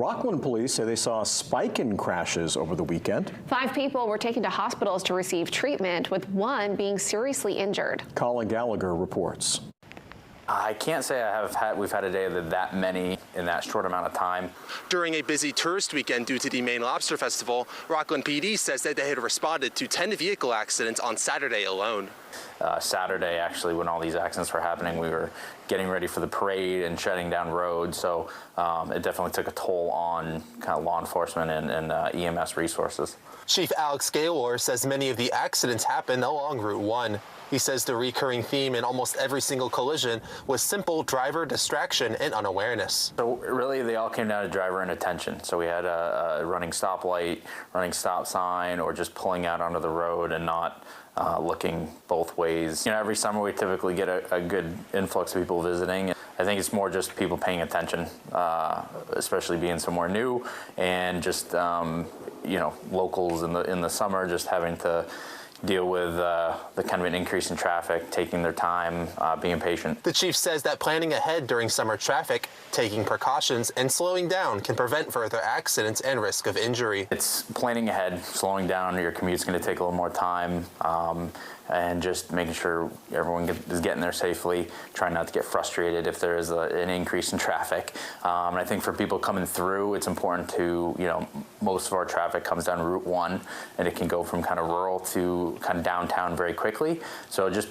Rockland Police say they saw a spike in crashes over the weekend. 5 people were taken to hospitals to receive treatment, with one being seriously injured. Colin Gallagher reports. I can't say we've had a day that many in that short amount of time. During a busy tourist weekend due to the Maine Lobster Festival, Rockland PD says that they had responded to 10 vehicle accidents on Saturday alone. Saturday, actually, when all these accidents were happening, we were getting ready for the parade and shutting down roads, so it definitely took a toll on kind of law enforcement and EMS resources. Chief Alex Gaylor says many of the accidents happened along Route 1. He says the recurring theme in almost every single collision was simple driver distraction and unawareness. So really, they all came down to driver inattention. So we had a running stoplight, running stop sign, or just pulling out onto the road and not looking both ways. You know, every summer we typically get a good influx of people visiting. I think it's more just people paying attention, especially being somewhere new, and just you know, locals in the summer just having to deal with the kind of an increase in traffic, taking their time, being patient. The chief says that planning ahead during summer traffic, taking precautions, and slowing down can prevent further accidents and risk of injury. It's planning ahead, slowing down. Your commute's going to take a little more time, and just making sure everyone is getting there safely, trying not to get frustrated if there is an increase in traffic. And I think for people coming through, it's important to, you know, most of our traffic comes down Route 1, and it can go from kind of rural to kind of downtown very quickly. So just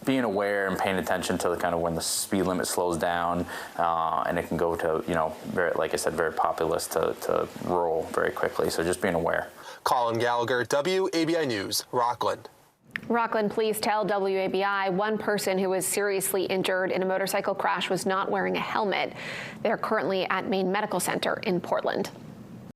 being aware and paying attention to the kind of when the speed limit slows down, and it can go to, you know, very, like I said, very populous to rural very quickly. So just being aware. Colin Gallagher, WABI News, Rockland. Rockland Police tell WABI one person who was seriously injured in a motorcycle crash was not wearing a helmet. They're currently at Maine Medical Center in Portland.